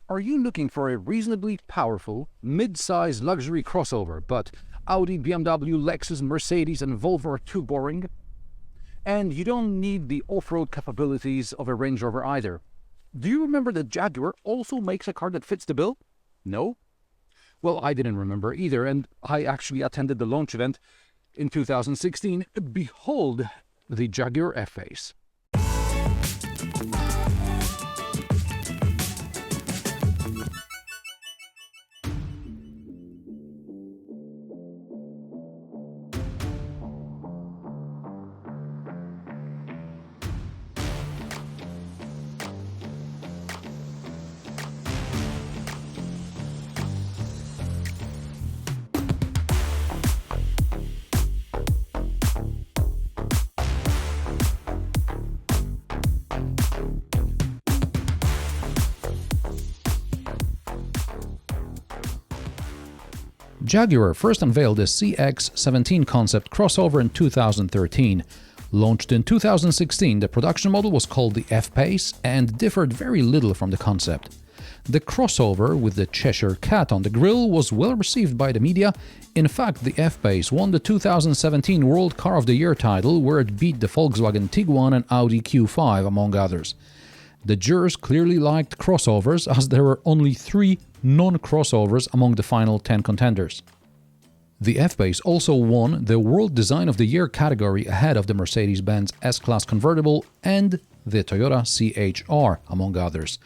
Are you looking for a reasonably powerful, mid-size luxury crossover, but Audi, BMW, Lexus, Mercedes and Volvo are too boring? And you don't need the off-road capabilities of a Range Rover either. Do you remember that Jaguar also makes a car that fits the bill? No? Well, I didn't remember either, and I actually attended the launch event in 2016. Behold the Jaguar F-Pace. Jaguar first unveiled the CX-17 concept crossover in 2013. Launched in 2016, the production model was called the F-Pace and differed very little from the concept. The crossover with the Cheshire Cat on the grille was well received by the media. In fact, the F-Pace won the 2017 World Car of the Year title, where it beat the Volkswagen Tiguan and Audi Q5, among others. The jurors clearly liked crossovers, as there were only 3 non-crossovers among the final 10 contenders. The F-Pace also won the World Design of the Year category ahead of the Mercedes-Benz S-Class convertible and the Toyota CHR, among others.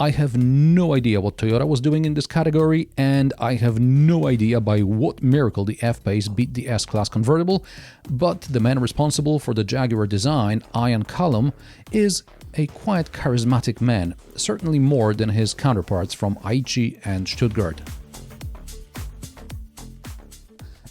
I have no idea what Toyota was doing in this category, and I have no idea by what miracle the F-Pace beat the S-Class convertible, but the man responsible for the Jaguar design, Ian Callum, is a quite charismatic man, certainly more than his counterparts from Aichi and Stuttgart.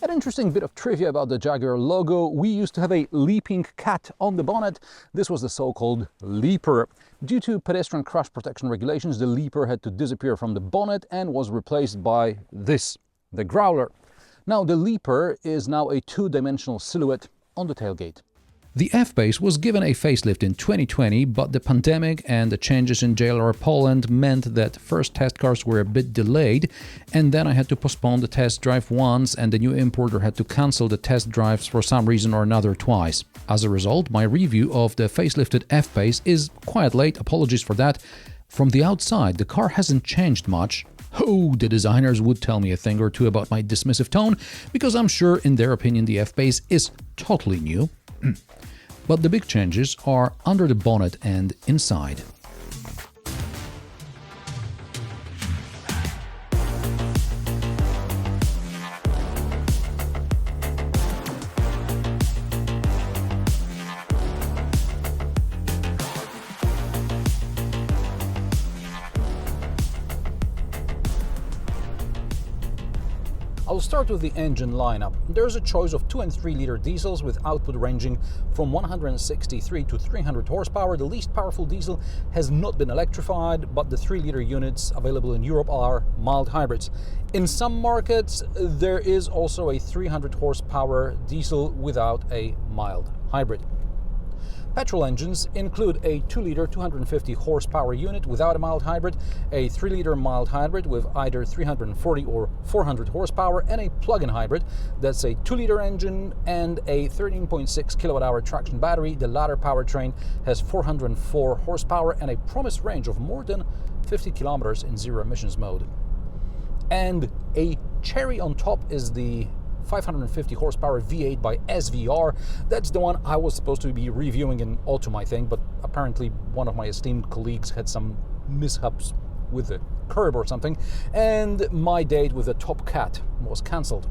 An interesting bit of trivia about the Jaguar logo: we used to have a leaping cat on the bonnet. This was the so-called leaper. Due to pedestrian crash protection regulations, the leaper had to disappear from the bonnet and was replaced by this, the growler. Now the leaper is now a two-dimensional silhouette on the tailgate. The F-Pace was given a facelift in 2020, but the pandemic and the changes in JLR Poland meant that first test cars were a bit delayed, and then I had to postpone the test drive once, and the new importer had to cancel the test drives for some reason or another twice. As a result, my review of the facelifted F-Pace is quite late, apologies for that. From the outside, the car hasn't changed much. Oh, the designers would tell me a thing or two about my dismissive tone, because I'm sure in their opinion the F-Pace is totally new. But the big changes are under the bonnet and inside. I'll start with the engine lineup. There's a choice of 2 and 3 liter diesels with output ranging from 163 to 300 horsepower. The least powerful diesel has not been electrified, but the 3 liter units available in Europe are mild hybrids. In some markets, there is also a 300 horsepower diesel without a mild hybrid. Petrol engines include a 2-liter 250 horsepower unit without a mild hybrid, a 3-liter mild hybrid with either 340 or 400 horsepower, and a plug-in hybrid that's a 2-liter engine and a 13.6 kilowatt-hour traction battery. The latter powertrain has 404 horsepower and a promised range of more than 50 kilometers in zero emissions mode. And a cherry on top is the 550 horsepower V8 by SVR. That's the one I was supposed to be reviewing in autumn, I think, but apparently one of my esteemed colleagues had some mishaps with the curb or something, and my date with the Top Cat was cancelled.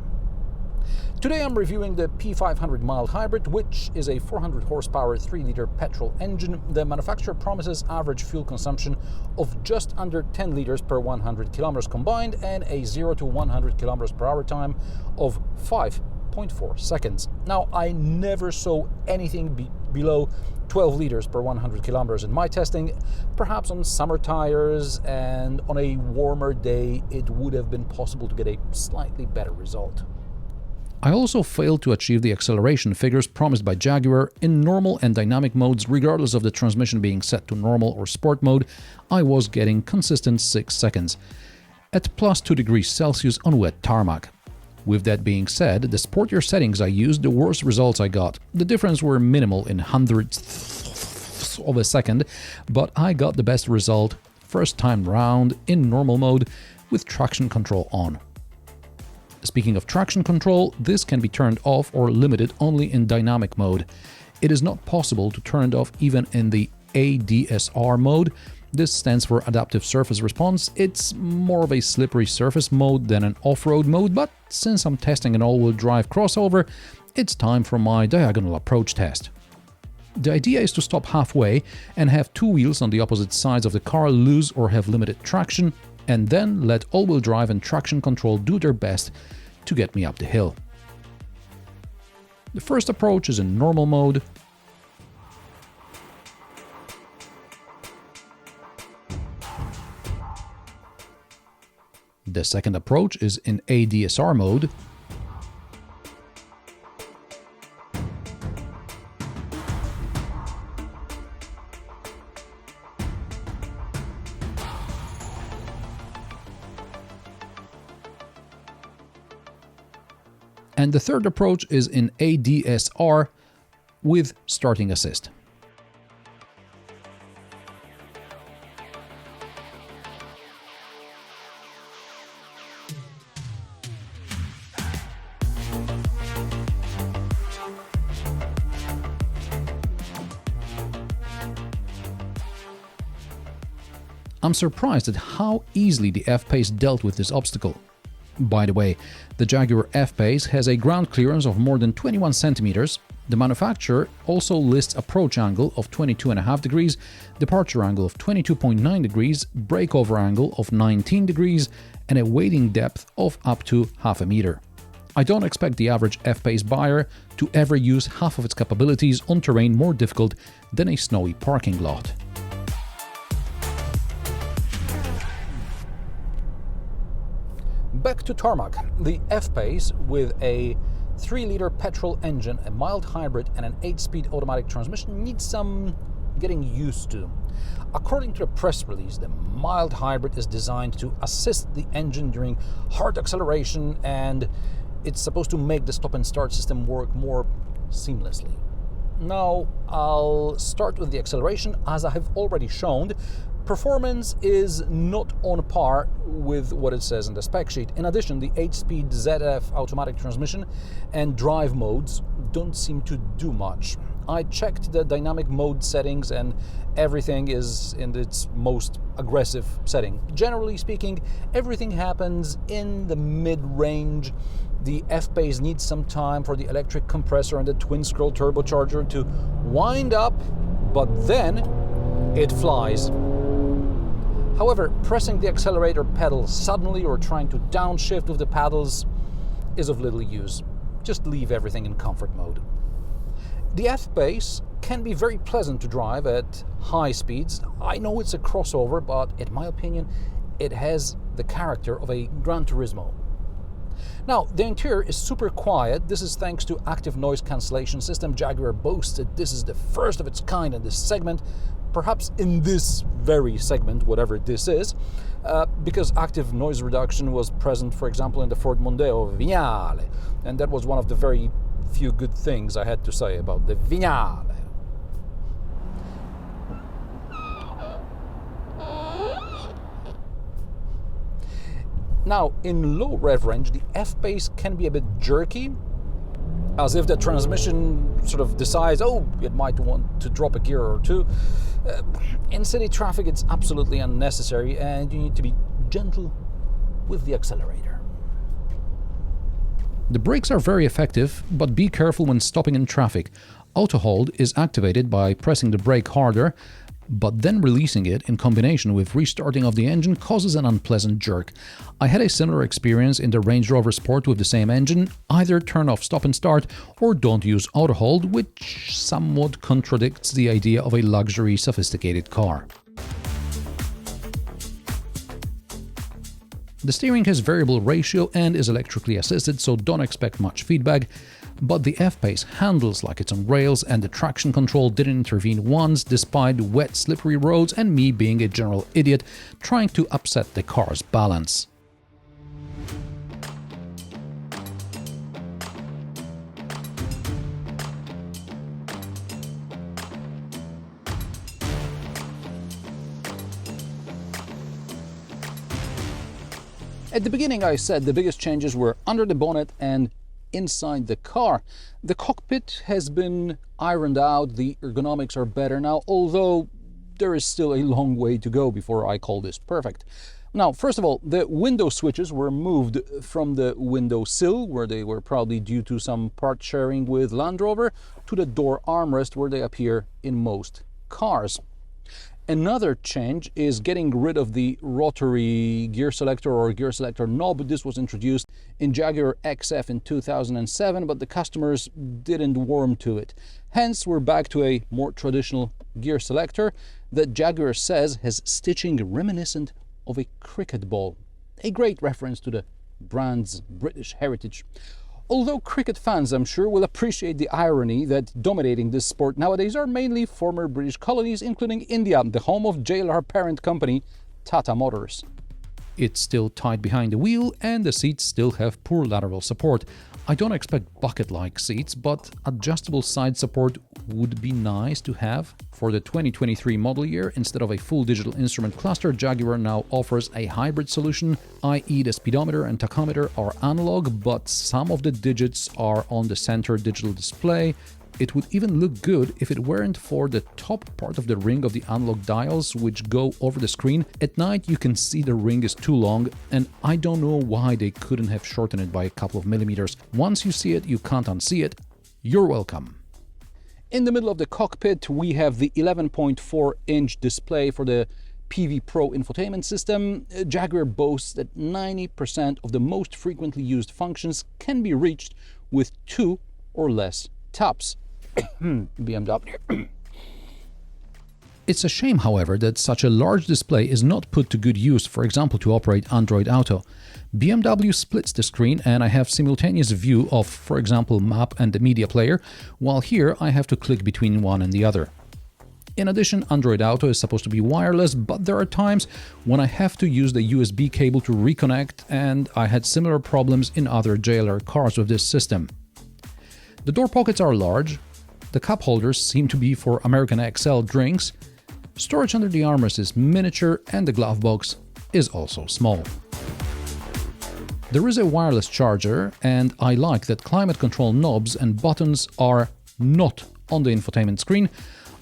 Today I'm reviewing the P500 mild hybrid, which is a 400 horsepower 3-liter petrol engine. The manufacturer promises average fuel consumption of just under 10 liters per 100 kilometers combined and a 0 to 100 kilometers per hour time of 5.4 seconds. Now, I never saw anything below 12 liters per 100 kilometers in my testing. Perhaps on summer tires and on a warmer day it would have been possible to get a slightly better result. I also failed to achieve the acceleration figures promised by Jaguar in normal and dynamic modes. Regardless of the transmission being set to normal or sport mode, I was getting consistent 6 seconds, at plus 2 degrees Celsius on wet tarmac. With that being said, the sportier settings I used, the worse results I got. The difference were minimal in hundredths of a second, but I got the best result first time round in normal mode with traction control on. Speaking of traction control, this can be turned off or limited only in dynamic mode. It is not possible to turn it off even in the ADSR mode. This stands for Adaptive Surface Response. It's more of a slippery surface mode than an off-road mode, but since I'm testing an all-wheel drive crossover, it's time for my diagonal approach test. The idea is to stop halfway and have two wheels on the opposite sides of the car lose or have limited traction, and then let all-wheel drive and traction control do their best to get me up the hill. The first approach is in normal mode. The second approach is in ADSR mode. And the third approach is in ADSR with starting assist. I'm surprised at how easily the F-Pace dealt with this obstacle. By the way, the Jaguar F-Pace has a ground clearance of more than 21 centimeters. The manufacturer also lists approach angle of 22.5 degrees, departure angle of 22.9 degrees, breakover angle of 19 degrees, and a wading depth of up to half a meter. I don't expect the average F-Pace buyer to ever use half of its capabilities on terrain more difficult than a snowy parking lot. Back to tarmac. The F-Pace with a 3-liter petrol engine, a mild hybrid and an 8-speed automatic transmission needs some getting used to. According to the press release, the mild hybrid is designed to assist the engine during hard acceleration, and it's supposed to make the stop and start system work more seamlessly. Now, I'll start with the acceleration. As I have already shown, performance is not on par with what it says in the spec sheet. In addition, the 8-speed ZF automatic transmission and drive modes don't seem to do much. I checked the dynamic mode settings and everything is in its most aggressive setting. Generally speaking, everything happens in the mid-range. The F-Pace needs some time for the electric compressor and the twin-scroll turbocharger to wind up, but then it flies. However, pressing the accelerator pedal suddenly or trying to downshift with the paddles is of little use. Just leave everything in comfort mode. The F-Pace can be very pleasant to drive at high speeds. I know it's a crossover, but in my opinion, it has the character of a Gran Turismo. Now, the interior is super quiet. This is thanks to active noise cancellation system. Jaguar boasts that this is the first of its kind in this segment, perhaps in this very segment, whatever this is, because active noise reduction was present, for example, in the Ford Mondeo Vignale, and that was one of the very few good things I had to say about the Vignale. Now, in low rev range, the F-Pace can be a bit jerky, as if the transmission sort of decides, oh, it might want to drop a gear or two. In city traffic, it's absolutely unnecessary, and you need to be gentle with the accelerator. The brakes are very effective, but be careful when stopping in traffic. Auto hold is activated by pressing the brake harder, but then releasing it in combination with restarting of the engine causes an unpleasant jerk. I had a similar experience in the Range Rover Sport with the same engine. Either turn off stop and start or don't use auto hold, which somewhat contradicts the idea of a luxury, sophisticated car. The steering has variable ratio and is electrically assisted, so don't expect much feedback, but the F-Pace handles like it's on rails and the traction control didn't intervene once despite wet, slippery roads and me being a general idiot trying to upset the car's balance. At the beginning I said the biggest changes were under the bonnet and inside the car. The cockpit has been ironed out, the ergonomics are better now, although there is still a long way to go before I call this perfect. Now, first of all, the window switches were moved from the window sill, where they were probably due to some part sharing with Land Rover, to the door armrest where they appear in most cars. Another change is getting rid of the rotary gear selector or gear selector knob. This was introduced in Jaguar XF in 2007, but the customers didn't warm to it. Hence, we're back to a more traditional gear selector that Jaguar says has stitching reminiscent of a cricket ball. A great reference to the brand's British heritage. Although cricket fans, I'm sure, will appreciate the irony that dominating this sport nowadays are mainly former British colonies, including India, the home of JLR parent company Tata Motors. It's still tight behind the wheel and the seats still have poor lateral support. I don't expect bucket-like seats, but adjustable side support would be nice to have. For the 2023 model year, instead of a full digital instrument cluster, Jaguar now offers a hybrid solution, i.e. the speedometer and tachometer are analog, but some of the digits are on the center digital display. It would even look good if it weren't for the top part of the ring of the analog dials which go over the screen. At night you can see the ring is too long, and I don't know why they couldn't have shortened it by a couple of millimeters. Once you see it, you can't unsee it. You're welcome. In the middle of the cockpit we have the 11.4-inch display for the PV Pro infotainment system. Jaguar boasts that 90% of the most frequently used functions can be reached with 2 or less taps. BMW. It's a shame, however, that such a large display is not put to good use, for example, to operate Android Auto. BMW splits the screen and I have simultaneous view of, for example, map and the media player, while here I have to click between one and the other. In addition, Android Auto is supposed to be wireless, but there are times when I have to use the USB cable to reconnect, and I had similar problems in other JLR cars with this system. The door pockets are large, the cup holders seem to be for American XL drinks, storage under the armrest is miniature and the glove box is also small. There is a wireless charger, and I like that climate control knobs and buttons are not on the infotainment screen.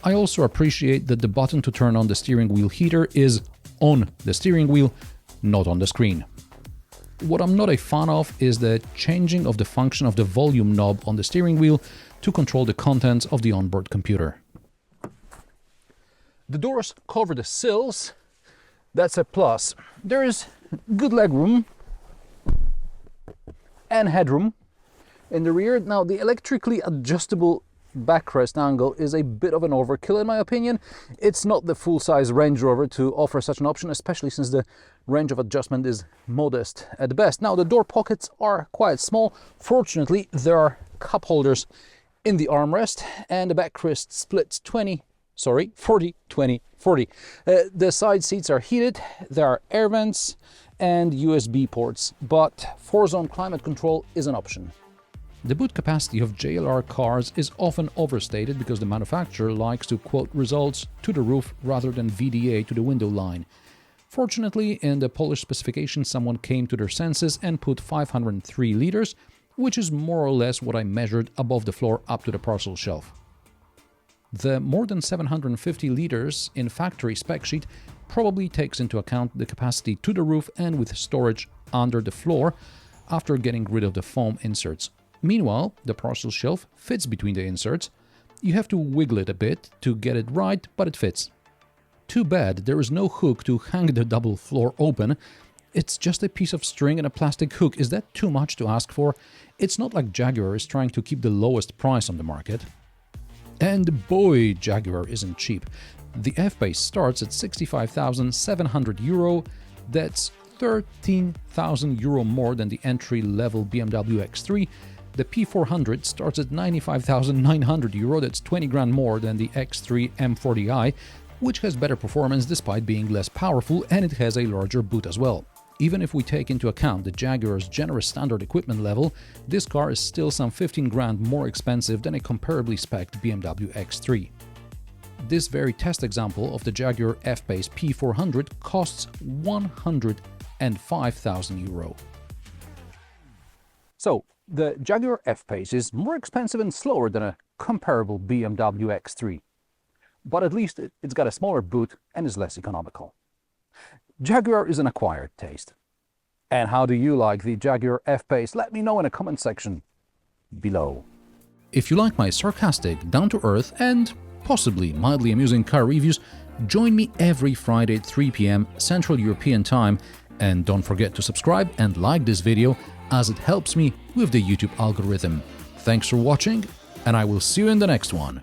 I also appreciate that the button to turn on the steering wheel heater is on the steering wheel, not on the screen. What I'm not a fan of is the changing of the function of the volume knob on the steering wheel to control the contents of the onboard computer. The doors cover the sills. That's a plus. There is good legroom and headroom in the rear. Now, the electrically adjustable backrest angle is a bit of an overkill in my opinion. It's not the full-size Range Rover to offer such an option, especially since the range of adjustment is modest at best. Now, the door pockets are quite small. Fortunately, there are cup holders in the armrest and the backrest splits 40-20-40. The side seats are heated, there are air vents and USB ports, but 4-zone climate control is an option. The boot capacity of JLR cars is often overstated because the manufacturer likes to quote results to the roof rather than VDA to the window line. Fortunately, in the Polish specification, someone came to their senses and put 503 liters, which is more or less what I measured above the floor up to the parcel shelf. The more than 750 liters in factory spec sheet probably takes into account the capacity to the roof and with storage under the floor after getting rid of the foam inserts. Meanwhile, the parcel shelf fits between the inserts. You have to wiggle it a bit to get it right, but it fits. Too bad there is no hook to hang the double floor open. It's just a piece of string and a plastic hook. Is that too much to ask for? It's not like Jaguar is trying to keep the lowest price on the market. And boy, Jaguar isn't cheap. The F-Pace starts at €65,700. That's 13,000 euro more than the entry-level BMW X3. The P400 starts at 95,900 euro, that's 20 grand more than the X3 M40i, which has better performance despite being less powerful, and it has a larger boot as well. Even if we take into account the Jaguar's generous standard equipment level, this car is still some 15 grand more expensive than a comparably spec'd BMW X3. This very test example of the Jaguar F-Pace P400 costs 105,000 euro. So, the Jaguar F-Pace is more expensive and slower than a comparable BMW X3. But at least it's got a smaller boot and is less economical. Jaguar is an acquired taste. And how do you like the Jaguar F-Pace? Let me know in the comment section below. If you like my sarcastic, down-to-earth and possibly mildly amusing car reviews, join me every Friday at 3 p.m. Central European Time, and don't forget to subscribe and like this video as it helps me with the YouTube algorithm. Thanks for watching, and I will see you in the next one.